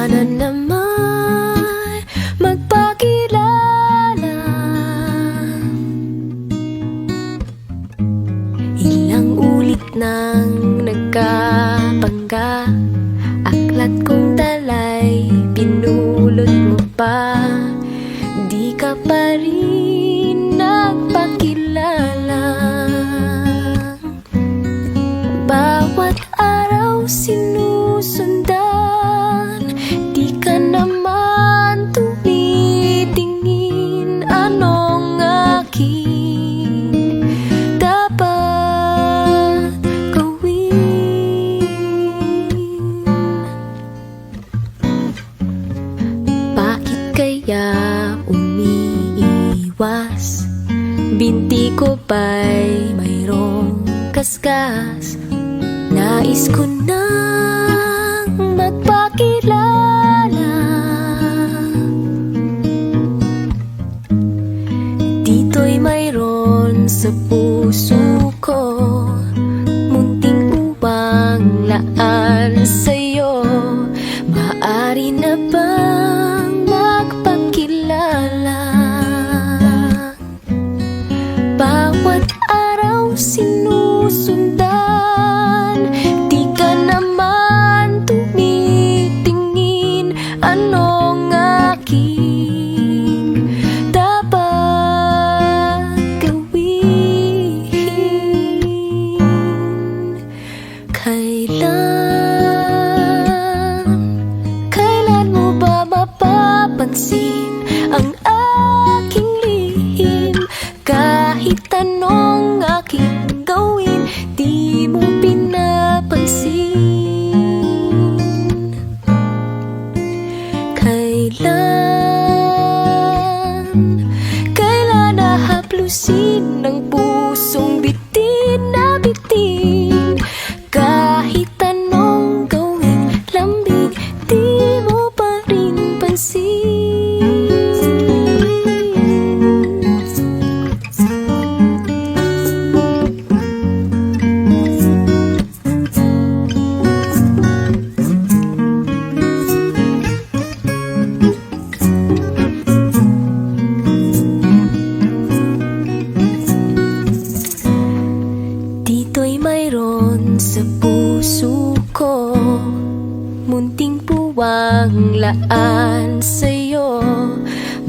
Sana naman magpakilala. Ilang ulit nang nagkabangga, aklat kong talay pinulot mo pa. Di ka pa rin nagpakilala. Bawat araw sinusundan, di ka naman tumitingin. Anong aking dapat gawin? Bakit kaya umiiwas? Binti ko ba'y mayroong kaskas? Nais ko nang magpakilala. Dito'y mayroon sa puso ko, munting uwang laan sa'yo. Maaari na bang magpakilala? Bawat araw sinusundan, di ka naman tumitingin. Anong aking dapat gawin? Kailan mo ba mapapansin ang aking lihim? Kahit anong aking gawin, di mo pinapansin. Kailan nahaplusin ng pusong bitin na bitin? Kahit anong gawin, lambing, di mo pa rin pansin. Dito'y mayroon sa puso ko, munting puwang laan sa'yo.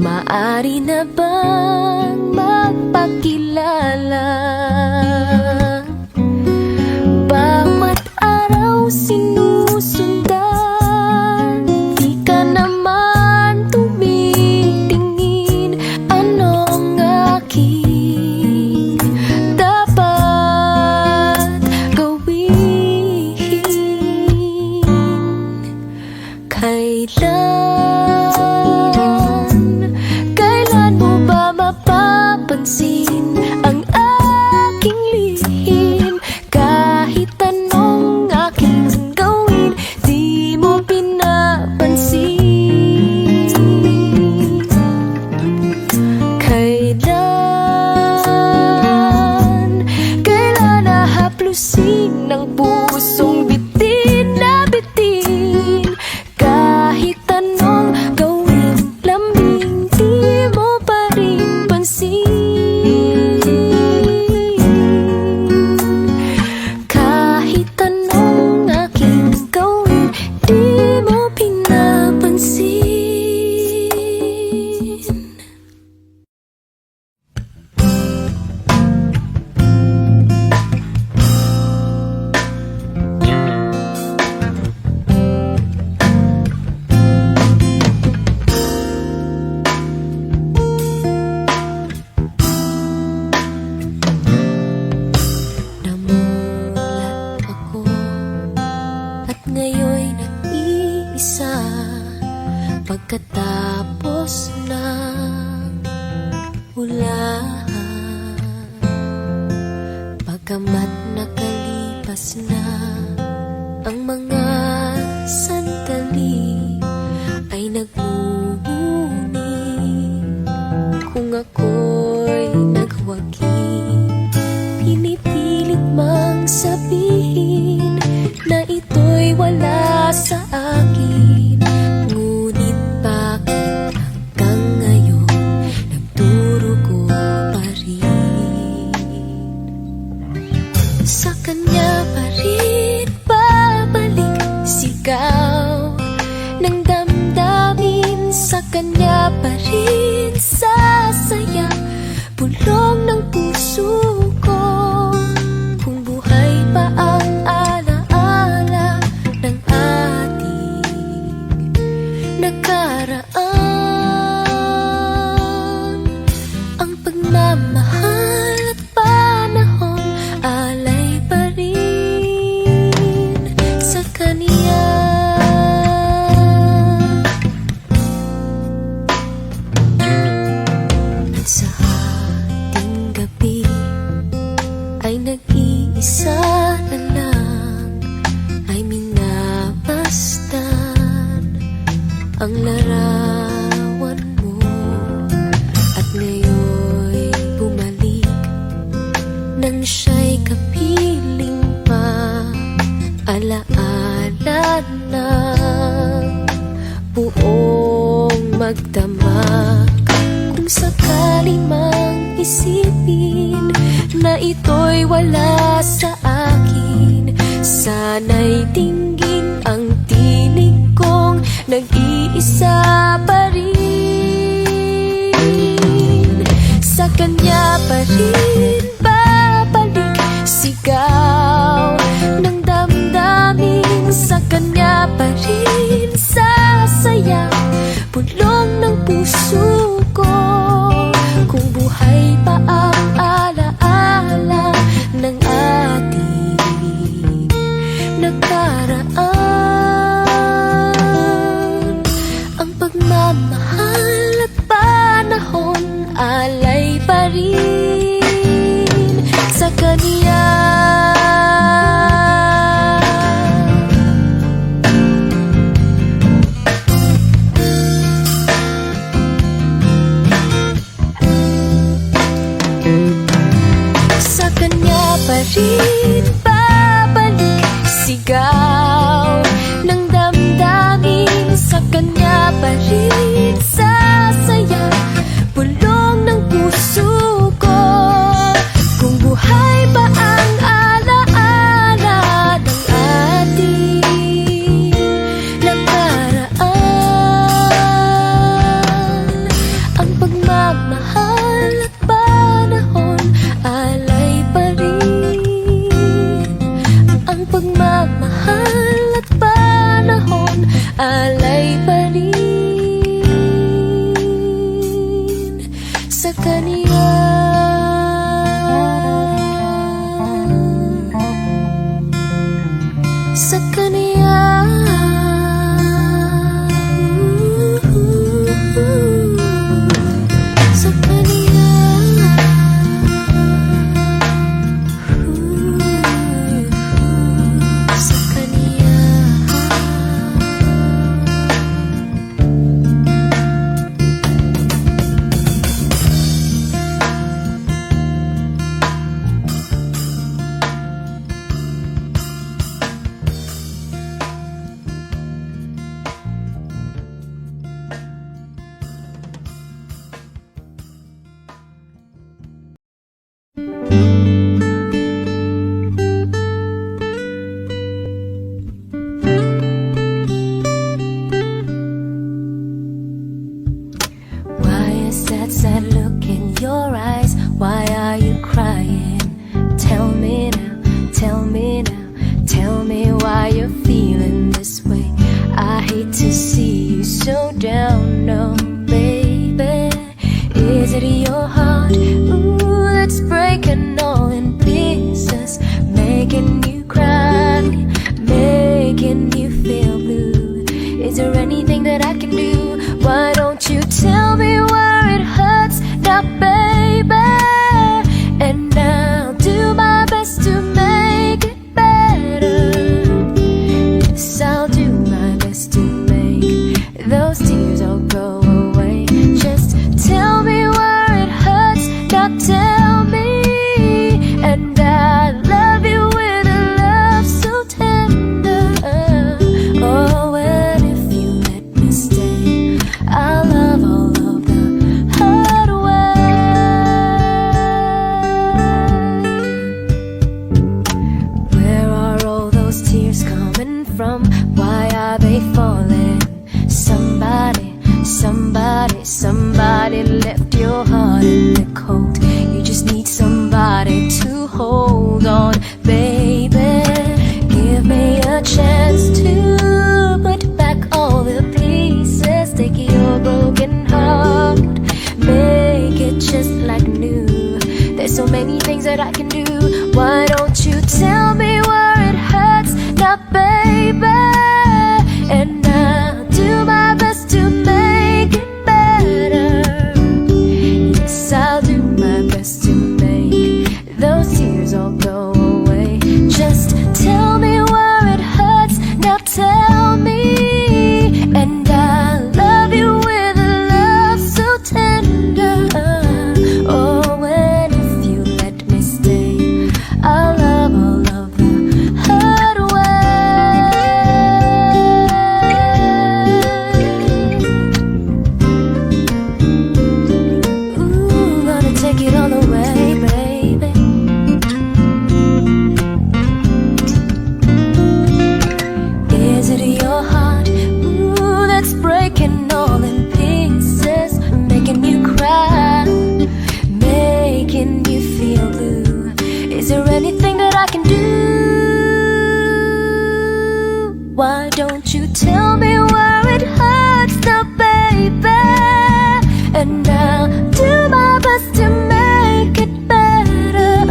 Maaari na bang magpakilala? Bawat araw sinusundan, di ka naman tumitingin. Anong aking dapat gawin? Kailan mo ba mapapansin ang aking lihim? Kahit anong aking gawin, di mo pinapansin. Kailan nahaplusin ng pusong bitin na bitin? Kahit anong gawin, lambing, di mo pa rin pansin. Kahit anong aking gawin, di mo pinapansin. Namulat ako at ngayo'y nag-iisa. Pagkatapos ng ulan, pagkamat nakalipas na ang mga sandali, ay nagmumuni kung ako'y nagwagi. Pinipilit mang sabihin na ito'y wala sa akin, sa kanya pa rin sasaya bulong ng puso ko. Kung buhay pa ang alaala ng ating nakaraan, ang pagmamahal at panahon alay pa rin sa kanya. Sa ating gabi ay nag-iisa na lang, ay minabastan ang larawan mo. At ngayon'y bumalik nang siya'y kapiling pa, alaala ng buong magdamag. Kung sakali mang isipin na ito'y wala sa akin, sana'y dinggin ang tinig kong nag-iisa pa rin. Sa kanya pa rin babalik, sigaw ng damdamin. Sa kanya pa rin sasaya bulong ng puso ko. Kung buhay pa ang alaala ng ating nakaraan, ang pagmamahal at panahon alay pa rin sa kanya. Sa kanya pa rin babalik, sigaw ng damdamin. Sa kanya pa rin sasaya bulong ng puso ko. Kung buhay pa ang alaala ng ating nakaraan, ang pagmamahal at panahon alay pa rin. Ang pagmamahal at panahon alay pa rin sa kanya. Sa kanya. Sa kanya. Sa kanya. Why is that sad look in your eyes? Why are you crying? Tell me now, tell me now, tell me why you're feeling this way. I hate to see you so down, no baby. Is it your heart, ooh, that's breaking all in pieces, making you cry, making you feel blue? Is there anything that I can do? Why don't you tell me where it hurts now, baby? And I'll do my best to make it better. Yes, I'll do my best to make those tears all go away. Just tell me where it hurts now, Somebody left your heart in the cold. You just need somebody to hold on, baby. Give me a chance to put back all the pieces. Take your broken heart, make it just like new. There's so many things that I can do. Why don't you tell me where it hurts now, baby? And I'll do my best to make it better. Yes, I'll do my best to make those tears all go away. Just tell me where it hurts now, tell me. And I'll love you with a love so tender. Oh, and if you let me stay, I'll love all of the hurt away. Ooh, gonna take it all away, baby. Is it your heart, ooh, that's breaking all in pieces, making you cry, making you feel blue? Is there anything that I can do? Why don't you tell me where it hurts now, baby? And I'll do my best to make it better.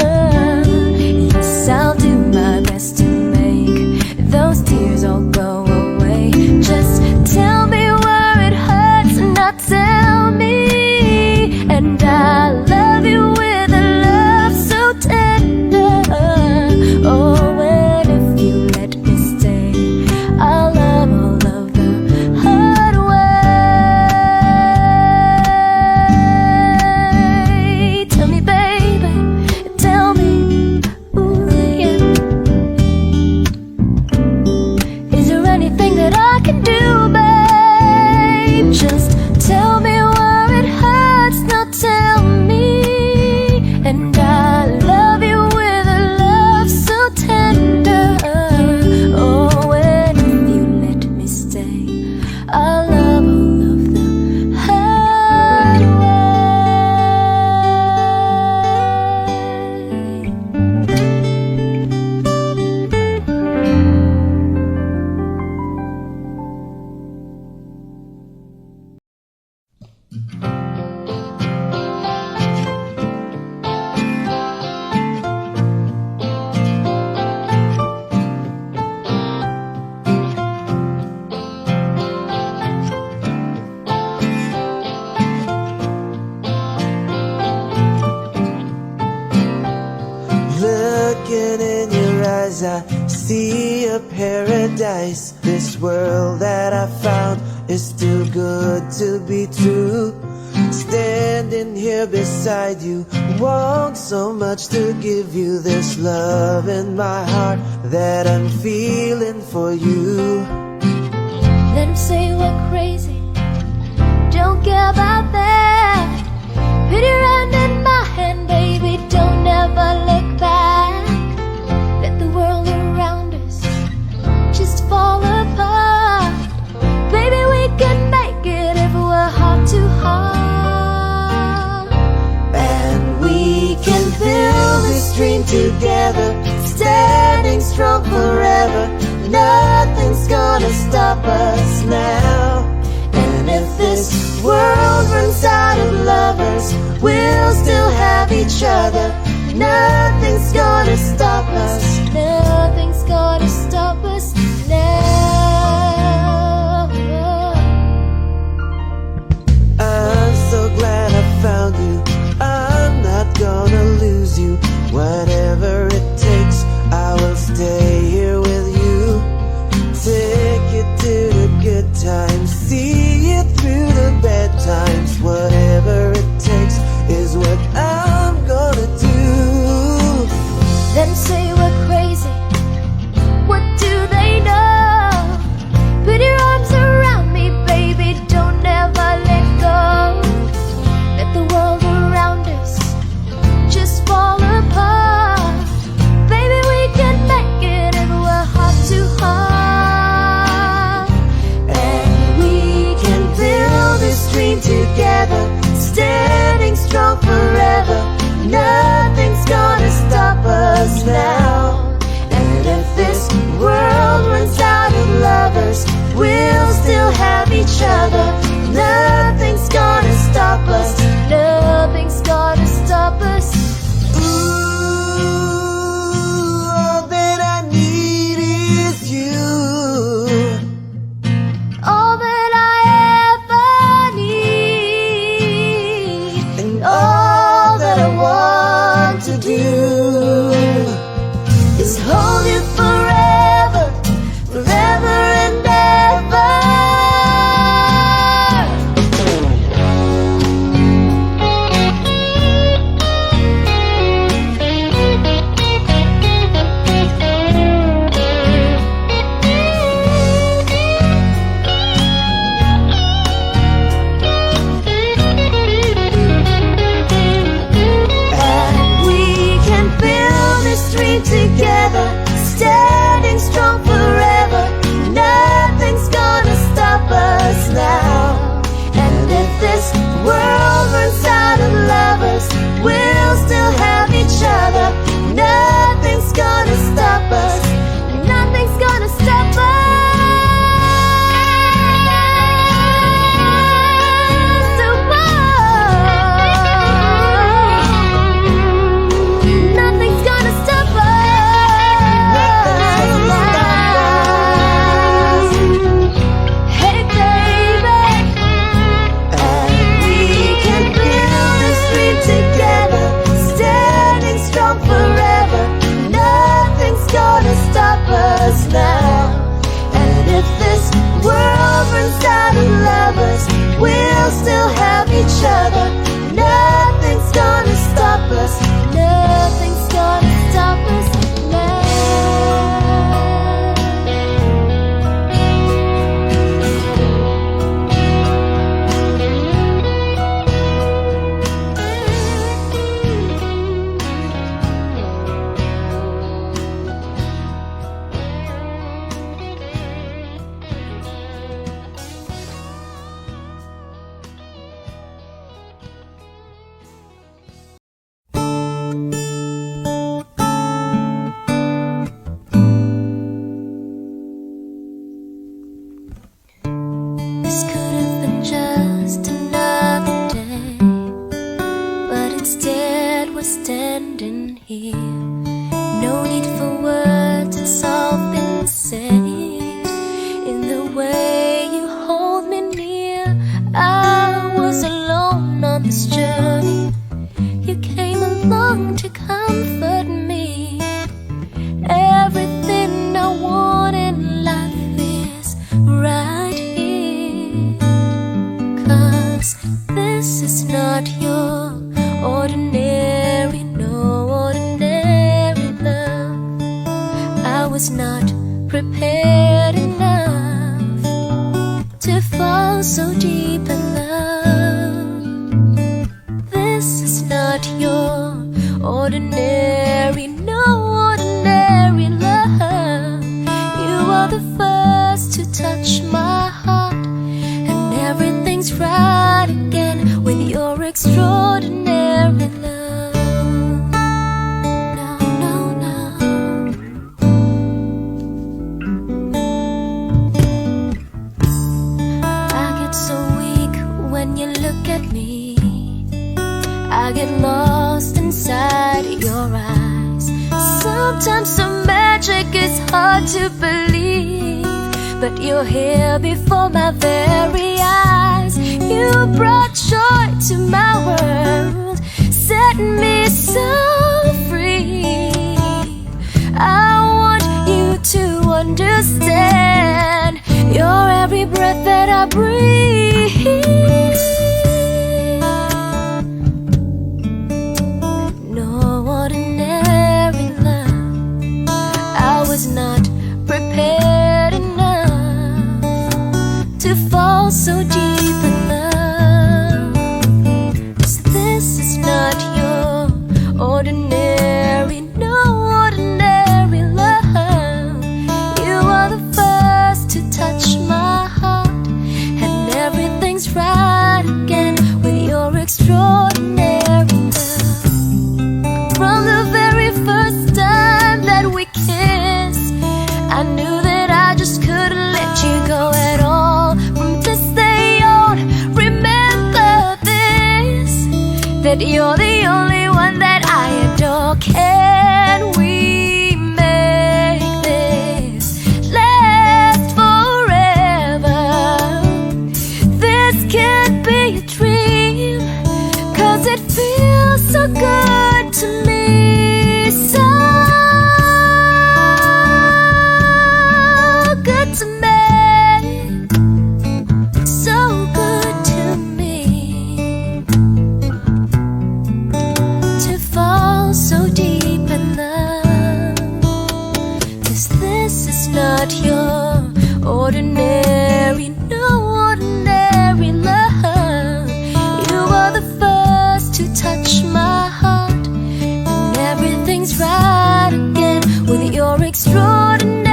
Yes, I'll do my best to make those tears all go away. Just tell me where it hurts, not tell me. And I'll love you with a love so tender. Oh, and if you let me stay, I'll love all of the hurt away. Tell me, baby, tell me, ooh, yeah. Is there anything that I can do, babe? Just tell me where it hurts, now tell me. And I love you with a love so tender. Oh, and if you let me stay, I'll love all of the hurt away. Looking in your eyes, I see a paradise. This world that I found is too good to be true. Standing here beside you, want so much to give you this love in my heart that I'm feeling for you. Let him say we're crazy, don't care about that. Put your hand in my hand, baby, don't ever look back. Let the world around us just fall apart. Baby, we can make it if we're heart to heart. And we can build this dream together, standing strong forever. Nothing's gonna stop us now. And if this world runs out of lovers, we'll still have each other. Nothing's gonna stop us. Nothing's gonna stop us now. I'm so glad I found you. I'm not gonna lose you. Whatever it takes, I will stay here with you. Take it to the good times, see it through the bad times. Whatever it takes is what I'm gonna do. Them say we're crazy, what do they know? Put your arms around me, baby, don't ever let go. Let the world around us just fall apart. Baby, we can make it if we're heart to heart. And we can build this dream together. here. No need for words, it's all been said. In the way you hold me near, I was alone on this journey. You came along to comfort me. Everything I want in life is right here. 'Cause this is not your ordinary, no ordinary love. I was not prepared enough to fall so deep in love. This is not your ordinary, no ordinary love. You are the first to touch my heart, and everything's right again with your extraordinary love. No, no, no. I get so weak when you look at me. I get lost inside your eyes. Sometimes the magic is hard to believe, but you're here before my very eyes. You brought joy to my world, set me so free. I want you to understand, you're every breath that I breathe. Was not prepared enough to fall so deep in love. 'Cause this is not your ordinary, no ordinary love. You are the first to touch my heart, and everything's right again with your extraordinary love. From the very first time that we kissed, I knew that I just couldn't let you go at all. From this day on, remember this, that you're the only one that I adore. Can we make this last forever? This can't be a dream, 'cause it feels so good to me. So to me, so good to me, to fall so deep in love. 'Cause this is not your ordinary, no ordinary love. You are the first to touch my heart, and everything's right again with your extraordinary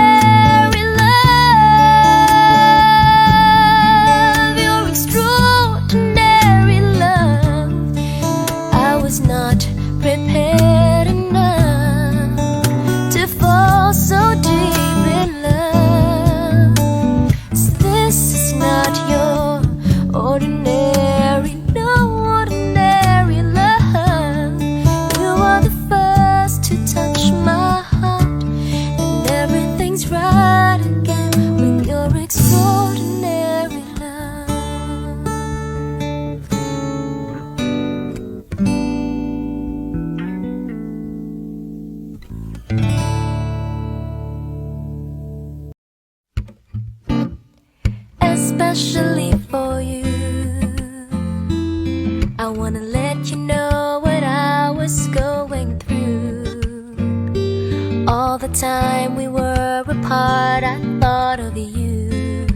not prepared enough to fall so deep in love. So this is not your ordinary, no ordinary love. You are the first to touch my heart, and everything's right again with your extraordinary love. Especially for you, I wanna let you know what I was going through. All the time we were apart, I thought of you.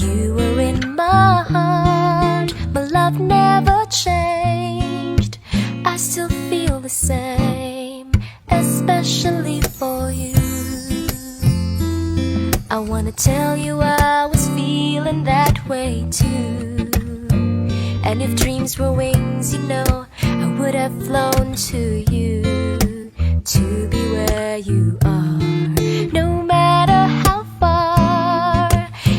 You were in my heart, my love never changed. I still feel the same, especially for you. I wanna tell you I was feeling that way too. And if dreams were wings, you know, I would have flown to you, to be where you are, no matter how far.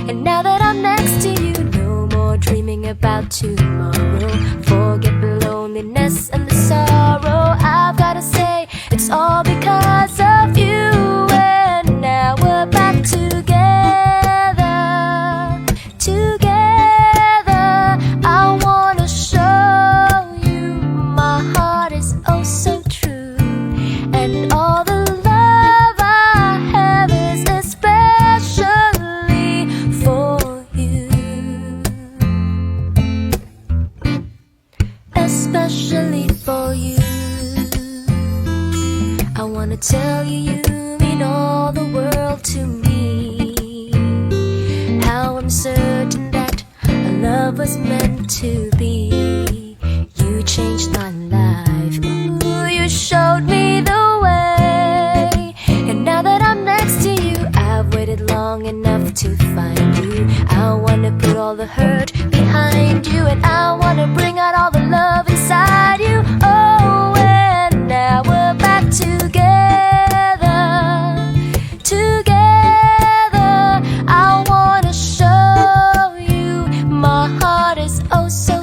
And now that I'm next to you, no more dreaming about tomorrow. Forget the loneliness and the sorrow. I've gotta say, it's all especially for you. I wanna tell you, you mean all the world to me. How I'm certain that our love was meant to be. You changed my life, ooh, you showed me the way. And now that I'm next to you, I've waited long enough to find you. I wanna put all the hurt behind you, and I wanna bring out all the love inside you. Oh, and now we're back together, together. I wanna show you my heart is oh so